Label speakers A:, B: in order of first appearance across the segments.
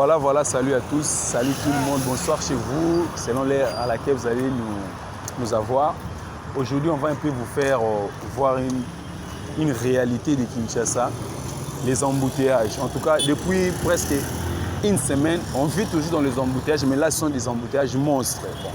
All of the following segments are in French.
A: Voilà, salut à tous, salut tout le monde, bonsoir chez vous, selon l'heure à laquelle vous allez nous avoir. Aujourd'hui, on va un peu vous faire voir une réalité de Kinshasa, les embouteillages. En tout cas, depuis presque une semaine, on vit toujours dans les embouteillages, mais là, ce sont des embouteillages monstres. Bon.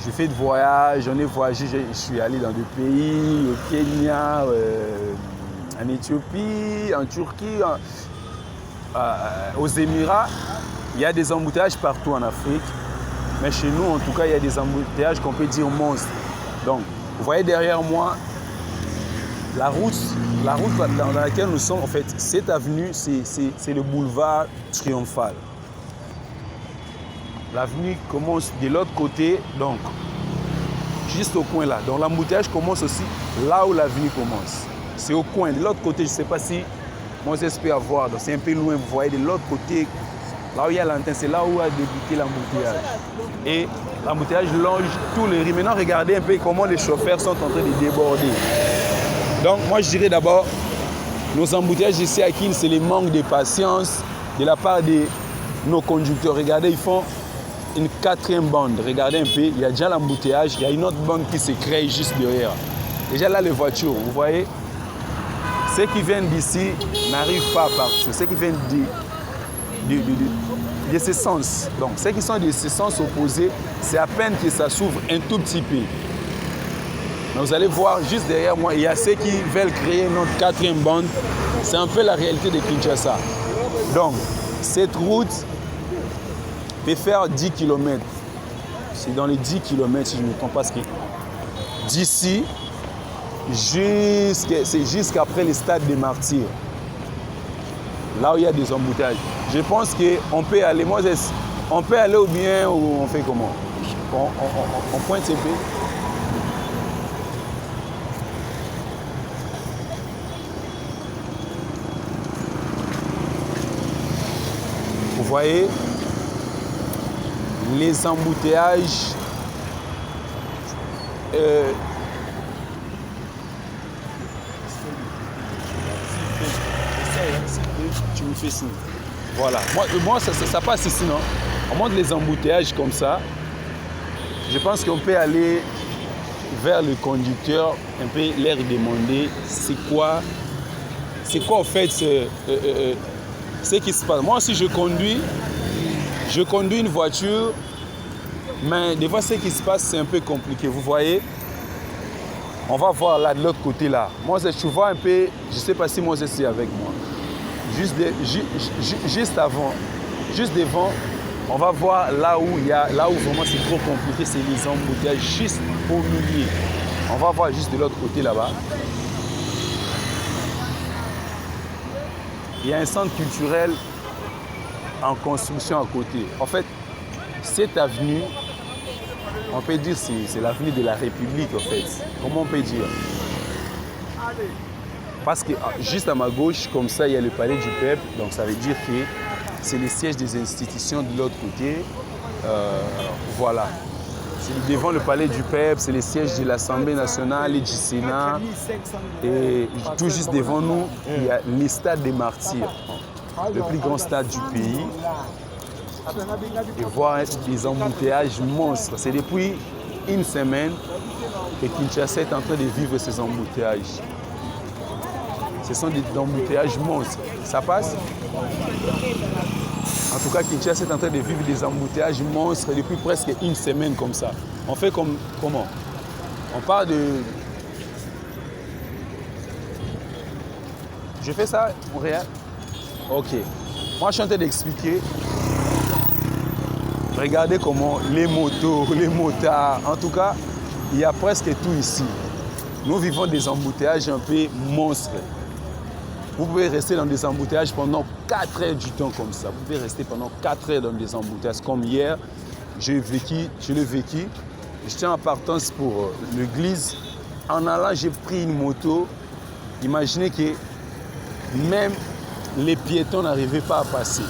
A: Je fais de voyages, j'en ai voyagé, je suis allé dans des pays, au Kenya, en Éthiopie, en Turquie, aux Émirats. Il y a des embouteillages partout en Afrique, mais chez nous, en tout cas, il y a des embouteillages qu'on peut dire monstres. Donc, vous voyez derrière moi, la route dans laquelle nous sommes, en fait, cette avenue, c'est le boulevard Triomphal. L'avenue commence de l'autre côté, donc, juste au coin là. Donc, l'embouteillage commence aussi là où l'avenue commence. C'est au coin. De l'autre côté, je ne sais pas si Moses peut avoir, donc c'est un peu loin, vous voyez, de l'autre côté, là où il y a l'antenne, c'est là où a débuté l'embouteillage. Et l'embouteillage longe tous les rues. Maintenant, regardez un peu comment les chauffeurs sont en train de déborder. Donc, moi, je dirais d'abord, nos embouteillages ici à Kin, c'est le manque de patience de la part de nos conducteurs. Regardez, ils font une quatrième bande. Regardez un peu, il y a déjà l'embouteillage, il y a une autre bande qui se crée juste derrière. Déjà là, les voitures, vous voyez, ceux qui viennent d'ici n'arrivent pas à partir. Ceux qui viennent de ce sens. Donc, ceux qui sont de ce sens opposé, c'est à peine que ça s'ouvre un tout petit peu. Donc, vous allez voir juste derrière moi, il y a ceux qui veulent créer notre quatrième bande. C'est un peu la réalité de Kinshasa. Donc, cette route peut faire 10 km. C'est dans les 10 km, si je ne me trompe pas, d'ici jusqu'après le stade des Martyrs. Là où il y a des embouteillages. Je pense qu'on peut aller, on peut aller ou bien, ou on fait comment? On pointe un peu. Vous voyez, les embouteillages tu me fais signe. Voilà. Moi ça passe ici, non? On monte les embouteillages comme ça. Je pense qu'on peut aller vers le conducteur, un peu leur demander c'est quoi en fait ce qui se passe. Moi aussi je conduis une voiture, mais des fois ce qui se passe c'est un peu compliqué. Vous voyez, on va voir là de l'autre côté là. Moi je vois un peu, je ne sais pas si moi je suis avec moi. Juste devant, on va voir là où vraiment c'est trop compliqué, c'est les embouteillages juste au milieu. On va voir juste de l'autre côté là-bas. Il y a un centre culturel en construction à côté. En fait, cette avenue, on peut dire c'est l'avenue de la République en fait. Comment on peut dire? Parce que juste à ma gauche, comme ça, il y a le palais du peuple. Donc ça veut dire que c'est le siège des institutions de l'autre côté. Voilà. C'est devant le palais du peuple, c'est le siège de l'Assemblée nationale et du Sénat. Et tout juste devant nous, il y a le stade des Martyrs, le plus grand stade du pays. Et voir des embouteillages monstres. C'est depuis une semaine que Kinshasa est en train de vivre ces embouteillages. Ce sont des embouteillages monstres. Ça passe? En tout cas, Kinshasa est en train de vivre des embouteillages monstres depuis presque une semaine comme ça. On fait comment? On part de... Je fais ça, Montréal? Ok. Moi, je suis en train d'expliquer. Regardez comment les motos, les motards, en tout cas, il y a presque tout ici. Nous vivons des embouteillages un peu monstres. Vous pouvez rester dans des embouteillages pendant 4 heures du temps comme ça. Vous pouvez rester pendant 4 heures dans des embouteillages. Comme hier, je l'ai vécu. J'étais en partance pour l'église. En allant, j'ai pris une moto. Imaginez que même les piétons n'arrivaient pas à passer.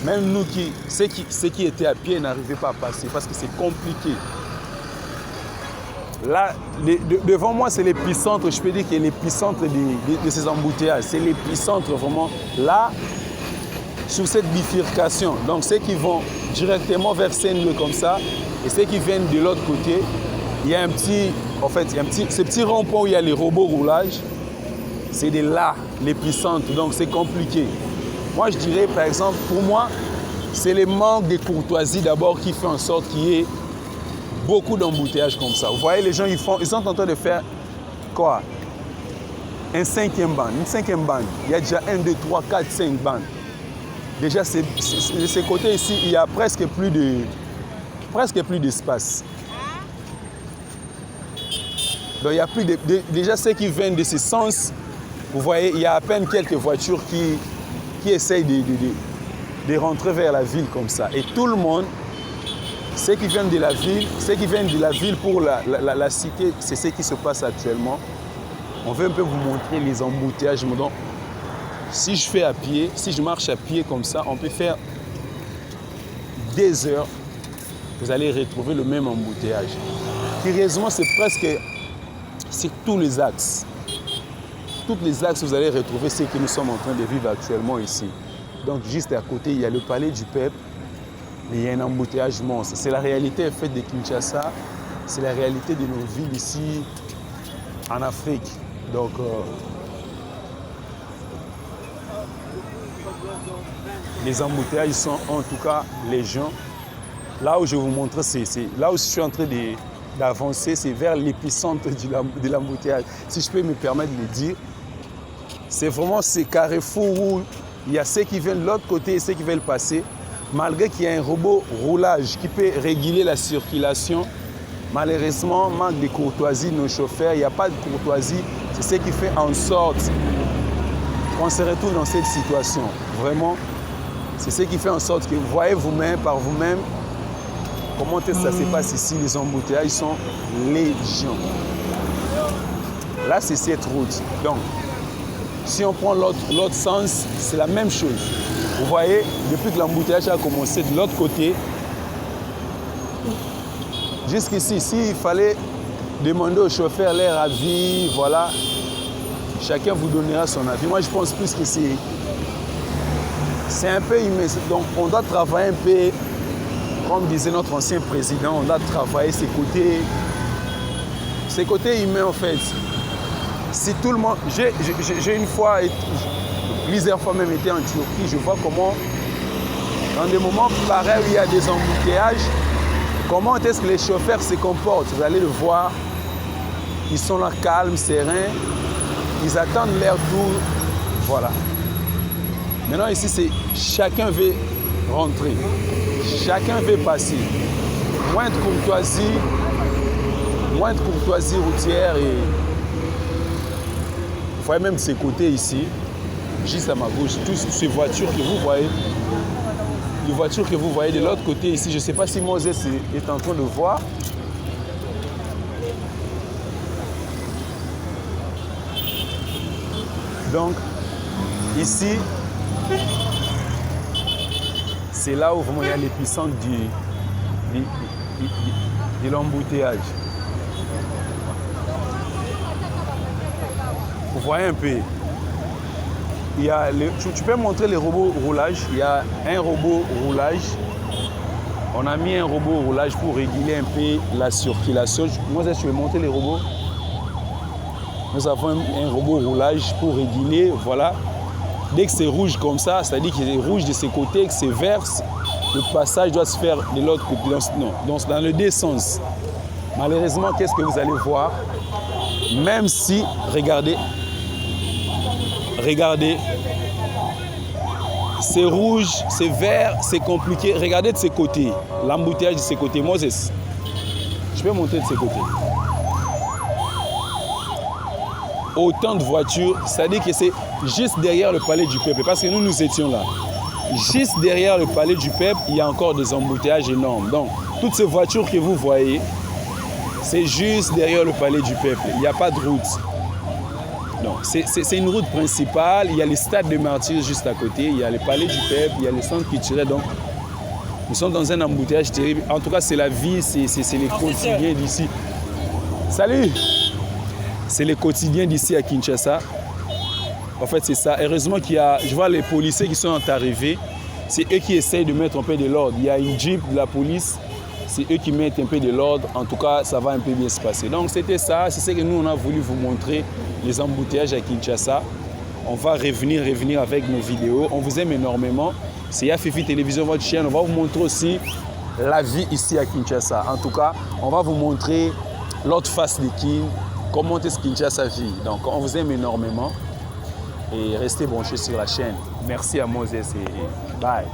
A: Même nous, ceux qui étaient à pied, n'arrivaient pas à passer parce que c'est compliqué. Là, devant moi, c'est l'épicentre, je peux dire que l'épicentre de ces embouteillages. C'est l'épicentre vraiment. Là, sur cette bifurcation. Donc ceux qui vont directement vers Saint-Louis comme ça, et ceux qui viennent de l'autre côté, il y a un petit, en fait, il y a ce petit rond-point où il y a les robots roulage. C'est de là l'épicentre, donc c'est compliqué. Moi je dirais par exemple, pour moi, c'est le manque de courtoisie d'abord qui fait en sorte qu'il y ait beaucoup d'embouteillages comme ça. Vous voyez, les gens, ils sont en train de faire quoi? Un cinquième bande, une cinquième bande. Il y a déjà 1, 2, 3, 4, 5 bandes. Déjà, de ce côté ici, il y a presque plus d'espace. Donc, il y a plus de, déjà, ceux qui viennent de ce sens, vous voyez, il y a à peine quelques voitures qui essayent de rentrer vers la ville comme ça. Et tout le monde, ceux qui viennent de la ville pour la cité, c'est ce qui se passe actuellement. On veut un peu vous montrer les embouteillages. Donc, si je fais à pied, si je marche à pied comme ça, on peut faire des heures. Vous allez retrouver le même embouteillage. Curieusement, c'est tous les axes. Tous les axes, vous allez retrouver ce que nous sommes en train de vivre actuellement ici. Donc, juste à côté, il y a le palais du peuple. Mais il y a un embouteillage monstre. C'est la réalité en fait de Kinshasa. C'est la réalité de nos villes ici en Afrique. Donc, les embouteillages sont en tout cas légion. Là où je vous montre, là où je suis en train d'avancer, c'est vers l'épicentre de l'embouteillage. Si je peux me permettre de le dire, c'est vraiment ces carrefours où il y a ceux qui viennent de l'autre côté et ceux qui veulent passer. Malgré qu'il y a un robot roulage qui peut réguler la circulation, malheureusement, manque de courtoisie de nos chauffeurs, il n'y a pas de courtoisie. C'est ce qui fait en sorte qu'on se retrouve dans cette situation. Vraiment, c'est ce qui fait en sorte que vous voyez vous-même, par vous-même, comment ça se passe ici. Les embouteillages sont légion. Là, c'est cette route. Donc, si on prend l'autre sens, c'est la même chose. Vous voyez, depuis que l'embouteillage a commencé de l'autre côté, jusqu'ici, s'il fallait demander au chauffeur l'air à vie, voilà, chacun vous donnera son avis. Moi, je pense plus que c'est un peu humain. Donc, on doit travailler un peu, comme disait notre ancien président, on doit travailler ces côtés humains, en fait. Si tout le monde... J'ai une fois, plusieurs fois même été en Turquie, je vois comment, dans des moments pareils où il y a des embouteillages, comment est-ce que les chauffeurs se comportent. Vous allez le voir, ils sont là calmes, sereins, ils attendent leur tour, voilà. Maintenant ici, c'est chacun veut rentrer, chacun veut passer. Moins de courtoisie routière et... Vous voyez même de ces côtés ici, juste à ma gauche, toutes ces voitures que vous voyez, les voitures que vous voyez de l'autre côté ici, je ne sais pas si Moses est en train de voir. Donc, ici, c'est là où vraiment il y a l'épicentre de l'embouteillage. Vous voyez un peu. Il y a tu peux montrer les robots roulage. Il y a un robot roulage. On a mis un robot roulage pour réguler un peu la circulation. Moi, je vais montrer les robots. Nous avons un robot roulage pour réguler. Voilà. Dès que c'est rouge comme ça, c'est-à-dire qu'il est rouge de ce côté, que c'est vert, le passage doit se faire de l'autre côté. Dans le deux sens. Malheureusement, qu'est-ce que vous allez voir? Même si, regardez, c'est rouge, c'est vert, c'est compliqué. Regardez de ces côtés, l'embouteillage de ces côtés. Moses, je vais monter de ces côtés. Autant de voitures, c'est-à-dire que c'est juste derrière le palais du peuple, parce que nous étions là. Juste derrière le palais du peuple, il y a encore des embouteillages énormes. Donc, toutes ces voitures que vous voyez, c'est juste derrière le palais du peuple. Il n'y a pas de route. Non, c'est une route principale. Il y a les stades de martyrs juste à côté. Il y a le palais du peuple, il y a le centre culturel. Donc, nous sommes dans un embouteillage terrible. En tout cas, c'est la vie, c'est les quotidiens d'ici. Salut! C'est le quotidien d'ici à Kinshasa. En fait, c'est ça. Heureusement qu'il y a, je vois les policiers qui sont arrivés. c'est eux qui essayent de mettre un peu de l'ordre. Il y a une jeep de la police, c'est eux qui mettent un peu de l'ordre. En tout cas, ça va un peu bien se passer. Donc c'était ça, c'est ce que nous on a voulu vous montrer, les embouteillages à Kinshasa. On va revenir avec nos vidéos. On vous aime énormément. C'est Yafifi Télévision, votre chaîne. On va vous montrer aussi la vie ici à Kinshasa. En tout cas, on va vous montrer l'autre face de Kin, comment est-ce que Kinshasa vit. Donc on vous aime énormément et restez branchés sur la chaîne. Merci à Moses et bye.